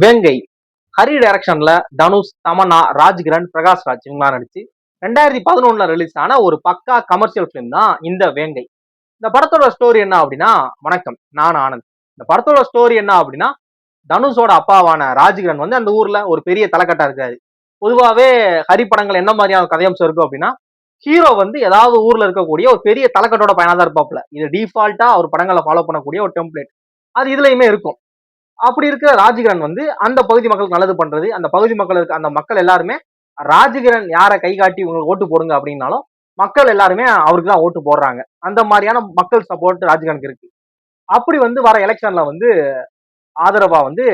வேங்கை ஹரி டைரக்ஷன்ல தனுஷ், தமன்னா, ராஜ்கிரண், பிரகாஷ் ராஜ் இவங்களாம் நடிச்சு 2011 ரிலீஸ் ஆன ஒரு பக்கா கமர்ஷியல் பிலிம் தான் இந்த வேங்கை. இந்த படத்தோட ஸ்டோரி என்ன அப்படின்னா, வணக்கம், நான் ஆனந்த். இந்த படத்தோட ஸ்டோரி என்ன அப்படின்னா, தனுஷோட அப்பாவான ராஜ்கிரண் வந்து அந்த ஊர்ல ஒரு பெரிய தலைக்கட்டா இருக்காரு. பொதுவாவே ஹரி படங்கள் என்ன மாதிரியான கதையம்சம் இருக்கும் அப்படின்னா, ஹீரோ வந்து ஏதாவது ஊர்ல இருக்கக்கூடிய ஒரு பெரிய தலைக்கட்டோட பையனா தான் இருப்பாப்ல. இது டிஃபால்ட்டா அவர் படங்களை ஃபாலோ பண்ணக்கூடிய ஒரு டெம்ப்ளேட். அது இதுலயுமே இருக்கும். அப்படி இருக்கிற ராஜகிரண் வந்து அந்த பகுதி மக்களுக்கு நல்லது பண்றது, அந்த பகுதி மக்களுக்கு அந்த மக்கள் எல்லாருமே ராஜகிரண் யாரை கை காட்டி உங்களுக்கு ஓட்டு போடுங்க அப்படின்னாலும் மக்கள் எல்லாருமே அவருக்கு தான் ஓட்டு போடுறாங்க. அந்த மாதிரியான மக்கள் சப்போர்ட் ராஜகிரனுக்கு இருக்கு. அப்படி வந்து வர எலெக்ஷன்ல வந்து ஆதரவா வந்து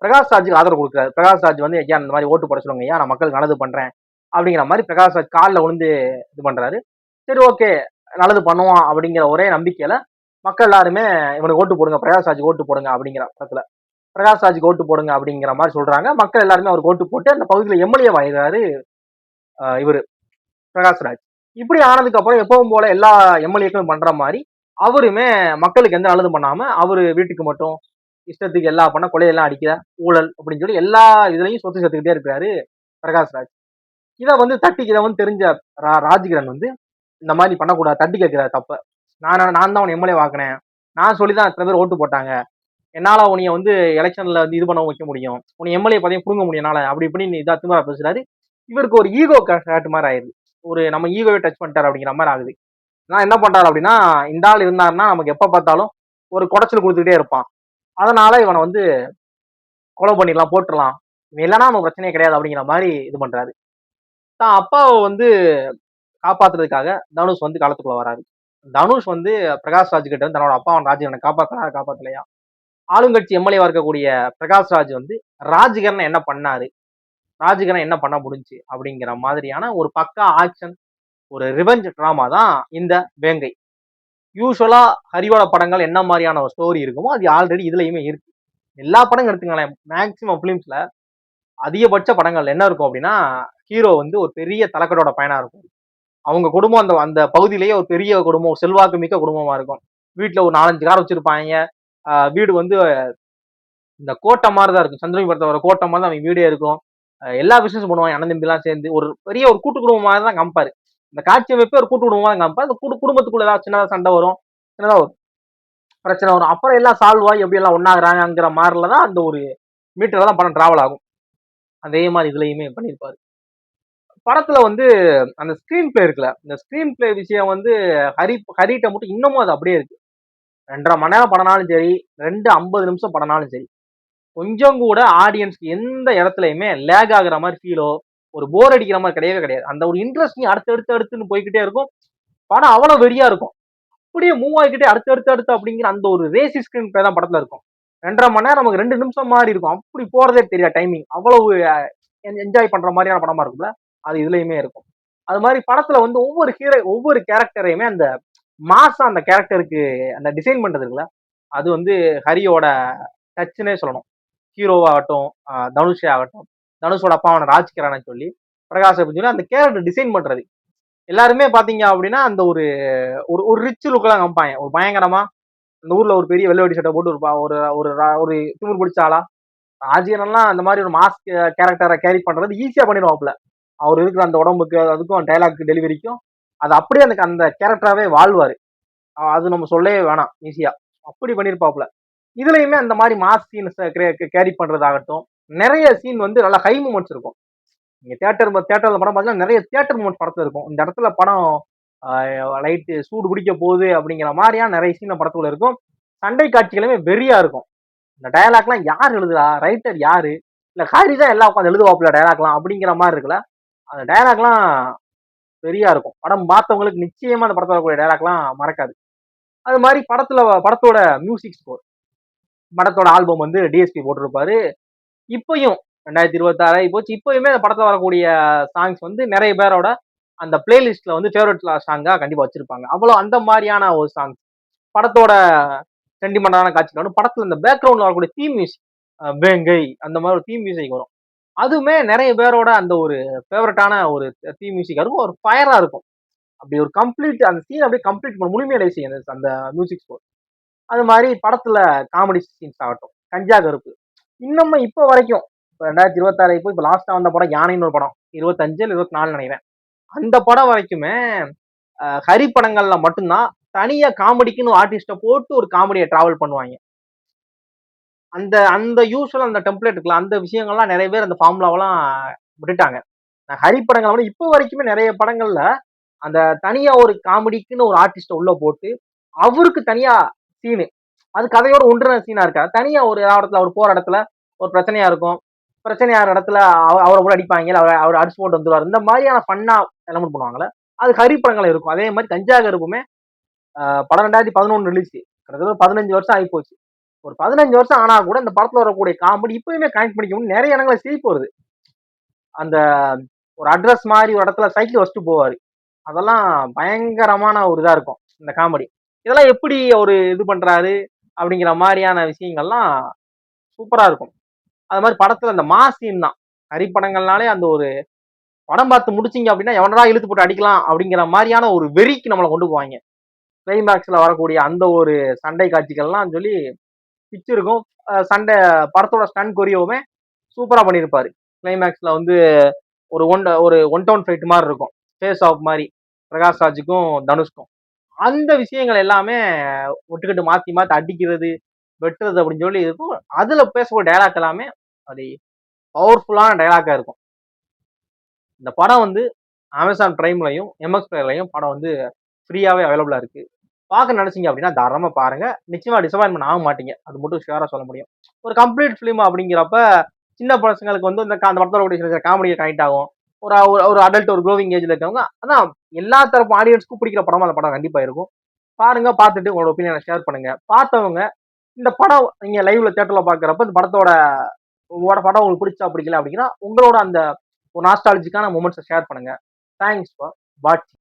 பிரகாஷ் ராஜுக்கு ஆதரவு கொடுக்குறாரு. பிரகாஷ் ராஜ் வந்து ஐயா இந்த மாதிரி ஓட்டு போட சொல்லுங்க ஐயா, நான் மக்களுக்கு நல்லது பண்றேன் அப்படிங்கிற மாதிரி பிரகாஷ் ராஜ் காலில் விழுந்து இது பண்றாரு. சரி, ஓகே, நல்லது பண்ணுவான் அப்படிங்கிற ஒரே நம்பிக்கையில மக்கள் எல்லாருமே இவனுக்கு ஓட்டு போடுங்க, பிரகாஷ் ராஜுக்கு ஓட்டு போடுங்க அப்படிங்கிற படத்துல பிரகாஷ் ராஜுக்கு ஓட்டு போடுங்க அப்படிங்கிற மாதிரி சொல்றாங்க. மக்கள் எல்லாருமே அவருக்கு ஓட்டு போட்டு அந்த பகுதியில் எம்எல்ஏ ஆகிறாரு இவரு பிரகாஷ் ராஜ். இப்படி ஆனதுக்கு அப்புறம் எப்பவும் போல எல்லா எம்எல்ஏக்களும் பண்ற மாதிரி அவருமே மக்களுக்கு எந்த நல்லதும் பண்ணாம அவரு வீட்டுக்கு மட்டும் இஷ்டத்துக்கு எல்லா பண்ண கொலையெல்லாம் அடிக்கிற ஊழல் அப்படின்னு சொல்லி எல்லா இதுலயும் சொத்து சேர்த்துக்கிட்டே இருக்கிறாரு பிரகாஷ் ராஜ். இதை வந்து இதை வந்து தெரிஞ்ச ராஜ்கிரண் வந்து இந்த மாதிரி பண்ணக்கூடாது, தட்டி கேட்கிறாரு தப்ப. நான் தான் உன் எம்எல்ஏ வாக்கினேன், நான் சொல்லிதான் இத்தனை பேர் ஓட்டு போட்டாங்க, என்னால உனைய வந்து எலெக்ஷன்ல வந்து இது பண்ண வைக்க முடியும், உன்னை எம்எல்ஏ பதவியும் புடுங்க முடியும் என்னால அப்படி இப்படின்னு இதா திமிரா பேசுறாரு. இவருக்கு ஒரு ஈகோ கேட் மாதிரி ஆயிடுது. ஒரு நம்ம ஈகோவை டச் பண்ணிட்டாரு அப்படிங்கிற மாதிரி ஆகுது. நான் என்ன பண்றாரு அப்படின்னா, இந்த ஆள் இருந்தாருன்னா நமக்கு எப்ப பார்த்தாலும் ஒரு குடைச்சல் கொடுத்துக்கிட்டே இருப்பான், அதனால இவனை வந்து கொலை பண்ணிடலாம், போட்டுடலாம், இவன் இல்லைன்னா நமக்கு பிரச்சனையே கிடையாது அப்படிங்கிற மாதிரி இது பண்றாரு. தான் அப்பாவை வந்து காப்பாத்துறதுக்காக தனுஷ் வந்து காலத்துக்குள்ள வராரு. தனுஷ் வந்து பிரகாஷ் ராஜ் கிட்ட தன்னோட அப்பாவன் ராஜ்கிரனை காப்பாத்தலையா, ஆளுங்கட்சி எம்எல்ஏவா இருக்கக்கூடிய பிரகாஷ் ராஜ் வந்து ராஜ்கிரணை என்ன பண்ணாரு, ராஜ்கிரணை என்ன பண்ண முடிஞ்சு அப்படிங்கிற மாதிரியான ஒரு பக்கா ஆக்ஷன், ஒரு ரிவெஞ்ச் டிராமா தான் இந்த வேங்கை. யூஸ்வலா ஹரியோட படங்கள் என்ன மாதிரியான ஒரு ஸ்டோரி இருக்குமோ அது ஆல்ரெடி இதுலயுமே இருக்கு. எல்லா படங்கள் எடுத்துங்களேன், மேக்சிமம் பிலிம்ஸ்ல அதிகபட்ச படங்கள் என்ன இருக்கும் அப்படின்னா, ஹீரோ வந்து ஒரு பெரிய தலைக்கட்டோட பயனா இருக்கும். அவங்க குடும்பம் அந்த அந்த பகுதியிலேயே ஒரு பெரிய குடும்பம், செல்வாக்கு மிக்க குடும்பமா இருக்கும். வீட்டுல ஒரு 4-5 கார் வச்சிருப்பாங்க. வீடு வந்து இந்த கோட்டை மாதிரிதான் இருக்கும். சந்திரமுகி படத்தை வர கோட்டை மாதிரி தான் அவங்க வீடே இருக்கும். எல்லா பிசினஸ் பண்ணுவாங்க அண்ணன் தம்பி எல்லாம் சேர்ந்து. ஒரு பெரிய ஒரு கூட்டு குடும்பம் மாதிரி தான் காமிப்பாரு. இந்த காட்சி அமைப்பே ஒரு கூட்டு குடும்பமா தான் காமிப்பாரு. அந்த குடும்பத்துக்குள்ள ஏதாவது சின்னதா சண்டை வரும், சின்னதா ஒரு பிரச்சனை வரும், அப்புறம் எல்லாம் சால்வ் ஆகி எப்படி எல்லாம் ஒன்னாகிறாங்கிற மாதிரில தான் அந்த ஒரு மீட்டர்ல தான் படம் டிராவல் ஆகும். அதே மாதிரி இதுலயுமே பண்ணியிருப்பாரு. படத்துல வந்து அந்த ஸ்கிரீன் பிளே இருக்குல்ல, இந்த ஸ்கிரீன் பிளே விஷயம் வந்து ஹரிட்ட மட்டும் இன்னமும் அது அப்படியே இருக்கு. 2.5 மணி நேரம் படம்னாலும் சரி, 2:50 நிமிஷம் படம்னாலும் சரி, கொஞ்சம் கூட ஆடியன்ஸ்க்கு எந்த இடத்துலயுமே லேக் ஆகுற மாதிரி ஃபீலோ, ஒரு போர் அடிக்கிற மாதிரி கிடையவே கிடையாது. அந்த ஒரு இன்ட்ரெஸ்டிங் அடுத்து போய்கிட்டே இருக்கும். படம் அவ்வளவு வெறியா இருக்கும். அப்படியே மூவ் ஆகிக்கிட்டே அடுத்து அப்படிங்கிற அந்த ஒரு ரேசி ஸ்கிரீன் பிளே தான் படத்துல இருக்கும். 2.5 மணி நேரம் நமக்கு 2 நிமிஷம் மாதிரி இருக்கும். அப்படி போறதே தெரியாது டைமிங். அவ்வளவு என்ஜாய் பண்ற மாதிரியான படமா இருக்கும்ல, அது இதுலயுமே இருக்கும். அது மாதிரி படத்துல வந்து ஒவ்வொரு கேரக்டரையுமே அந்த மாசா அந்த கேரக்டருக்கு அந்த டிசைன் பண்றது இருக்குல்ல, அது வந்து ஹரியோட டச்சுன்னே சொல்லணும். ஹீரோவாகட்டும், தனுஷே ஆகட்டும், தனுஷோட அப்பாவான ராஜ்கிரணை சொல்லி பிரகாஷ் அப்படின்னு சொல்லி அந்த கேரக்டர் டிசைன் பண்றது எல்லாருமே பாத்தீங்க அப்படின்னா அந்த ஒரு ஒரு ரிச் லுக்கெல்லாம் காமிப்பாங்க. ஒரு பயங்கரமா அந்த ஊர்ல ஒரு பெரிய வெள்ளை வெடி சட்டை போட்டு ஒரு ஒரு ஒரு திமிர் பிடிச்ச ஆளா. ராஜ்கிரன்லாம் அந்த மாதிரி ஒரு மாஸ் கேரக்டரை கேரி பண்றது ஈஸியா பண்ணிடுவாப்புல. அவர் இருக்கிற அந்த உடம்புக்கு அதுக்கும் டைலாக் டெலிவரிக்கும் அது அப்படியே அந்த அந்த கேரக்டராகவே வாழ்வாரு. அது நம்ம சொல்லவே வேணாம், ஈஸியா அப்படி பண்ணியிருப்பாப்புல. இதுலயுமே அந்த மாதிரி மாஸ் சீன்ஸ் கேரி பண்றதாகட்டும், நிறைய சீன் வந்து நல்லா ஹை மூமெண்ட்ஸ் இருக்கும். நீங்க தியேட்டர்ல படம் பார்த்தீங்கன்னா நிறைய தியேட்டர் மூமெண்ட் படத்துல இருக்கும். இந்த இடத்துல படம் லைட்டு சூடு பிடிக்க போகுது அப்படிங்கிற மாதிரியான நிறைய சீன் படத்துல இருக்கும். சண்டை காட்சிகளுமே வெறியா இருக்கும். இந்த டயலாக்லாம் யார் எழுதுறா, ரைட்டர் யாரு, இல்ல ஹாரி தான் எல்லாம் உட்காந்து எழுதுவாப்புல டயலாக்லாம் அப்படிங்கிற மாதிரி இருக்குல்ல, அந்த டயலாக்லாம் வெறியா இருக்கும். படம் பார்த்தவங்களுக்கு நிச்சயமா அந்த படத்துல வரக்கூடிய டயலாக்லாம் மறக்காது. அது மாதிரி படத்தோட மியூசிக் ஸ்கோர், படத்தோட ஆல்பம் வந்து டிஎஸ்பி போட்டிருப்பாரு. இப்பயும் 2026 போச்சு, இப்பயுமே அந்த படத்துல வரக்கூடிய சாங்ஸ் வந்து நிறைய பேரோட அந்த பிளேலிஸ்ட்ல வந்து ஃபேவரட் சாங்கா கண்டிப்பா வச்சிருப்பாங்க. அவ்வளவு அந்த மாதிரியான ஒரு சாங். படத்தோட சென்டிமெண்டான காட்சிகள் படத்துல இந்த பேக்ரவுண்ட்ல வரக்கூடிய தீம் மியூசிக், வேங்கை அந்த மாதிரி ஒரு தீம் மியூசிக் வரும். அதுவுமே நிறைய பேரோட அந்த ஒரு ஃபேவரட்டான ஒரு தீம் மியூசிக்கா இருக்கும். ஒரு ஃபயரா இருக்கும். அப்படி ஒரு கம்ப்ளீட் அந்த சீன் அப்படியே கம்ப்ளீட் முழுமையடை செய்யும் அந்த மியூசிக் ஸ்கோர். அது மாதிரி படத்துல காமெடி சீன்ஸ் ஆகட்டும், கஞ்சா கருப்பு, இன்னமும் இப்ப வரைக்கும் இப்ப 2026 இப்போ இப்ப லாஸ்டா வந்த படம் யானைன்னு ஒரு படம் 25 இல்ல 24 நினைக்கிறேன். அந்த படம் வரைக்குமே ஹரி படங்கள்ல மட்டும்தான் தனியா காமெடிக்குன்னு ஆர்டிஸ்ட போட்டு ஒரு காமெடியை டிராவல் பண்ணுவாங்க. அந்த அந்த யூசுவல் அந்த டெம்ப்ளேட் இருக்குல்ல, அந்த விஷயங்கள்லாம் நிறைய பேர் அந்த ஃபார்முலாவெல்லாம் விட்டுட்டாங்க. ஹரி படங்கள் வந்து இப்போ வரைக்குமே நிறைய படங்கள்ல அந்த தனியா ஒரு காமெடிக்குன்னு ஒரு ஆர்டிஸ்ட உள்ள போட்டு அவருக்கு தனியா சீனு, அது கதையோட ஒன்றின சீனா இருக்காது. தனியா ஒரு இடத்துல அவர் போற இடத்துல ஒரு பிரச்சனையா இருக்கும். பிரச்சனையாகிற இடத்துல அவரை கூட அடிப்பாங்க, இல்ல அவர் அடிச்சு போட்டு வந்துருவாரு. இந்த மாதிரியான ஃபன்னா எலமெண்ட் பண்ணுவாங்கல்ல, அது ஹரி படங்கள் இருக்கும். அதே மாதிரி கஞ்சா கருப்புமே படம் 2011 ரிலீஸ், கிட்டத்தட்ட 15 வருஷம் ஆகி போச்சு. ஒரு 15 வருஷம் ஆனா கூட இந்த படத்துல வரக்கூடிய காமெடி இப்பயுமே கனெக்ட் பண்ணிக்க முடியும். நிறைய இடங்களை சிரிப்பு வருது. அந்த ஒரு அட்ரஸ் மாதிரி ஒரு இடத்துல சைக்கிள் வச்சுட்டு போவாரு, அதெல்லாம் பயங்கரமான ஒரு இதா இருக்கும் இந்த காமெடி. இதெல்லாம் எப்படி ஒரு இது பண்றாரு அப்படிங்கிற மாதிரியான விஷயங்கள்லாம் சூப்பரா இருக்கும். அது மாதிரி படத்துல அந்த மாஸ் சீன் தான். ஹரி படங்கள்னாலே அந்த ஒரு படம் பார்த்து முடிச்சீங்க அப்படின்னா எவனடா இழுத்து போட்டு அடிக்கலாம் அப்படிங்கிற மாதிரியான ஒரு வெறிக்கு நம்மளை கொண்டு போவாங்க. கிளைமேக்ஸ்ல வரக்கூடிய அந்த ஒரு சண்டை காட்சிகள்லாம் சொல்லி பிச்சு இருக்கும். சண்டை படத்தோட ஸ்டன் கொரியோவுமே சூப்பரா பண்ணியிருப்பாரு. கிளைமேக்ஸ்ல வந்து ஒரு ஒன் டவுன் ஃபைட் மாதிரி இருக்கும், ஃபேஸ் ஆஃப் மாதிரி பிரகாஷ் ராஜுக்கும் தனுஷ்கும். அந்த விஷயங்கள் எல்லாமே ஒட்டுக்கட்டு மாத்தி மாத்தி அடிக்கிறது, வெட்டுறது அப்படின்னு சொல்லி இருக்கும். அதுல பேசக்கூடிய டைலாக் எல்லாமே அது பவர்ஃபுல்லான டைலாக்கா இருக்கும். இந்த படம் வந்து அமேசான் பிரைம்லையும் எம்எக்ஸ் பிளேயர்லையும் படம் வந்து ஃப்ரீயாவே அவைலபிளா இருக்கு. பார்க்க நினைச்சீங்க அப்படின்னா தாராளமா பாருங்க. நிச்சயமா டிசப்பாயின்மெண்ட் ஆக மாட்டீங்க, அது மட்டும் ஷியரா சொல்ல முடியும். ஒரு கம்ப்ளீட் ஃபிலிம் அப்படிங்கிறப்ப சின்ன பசங்களுக்கு வந்து அந்த படத்தோட கூடிய காமெடியை கனெக்ட் ஆகும். ஒரு ஒரு அடல்ட் ஒரு க்ரோவிங் ஏஜ்ல இருக்கவங்க அதான் எல்லா தரப்பு ஆடியன்ஸ்க்கும் பிடிக்கிற படமா அந்த படம் கண்டிப்பா இருக்கும். பாருங்க, பார்த்துட்டு உங்களோட ஒப்பீனியனை ஷேர் பண்ணுங்க. பார்த்தவங்க இந்த படம் நீங்க லைவ்ல தியேட்டர்ல பாக்குறப்ப இந்த படத்தோட படம் உங்களுக்கு பிடிச்சா பிடிக்கல அப்படின்னா உங்களோட அந்த ஒரு நாஸ்டாலஜிக்கான மூமெண்ட்ஸை ஷேர் பண்ணுங்க. தேங்க்ஸ் ஃபார் வாட்சிங்.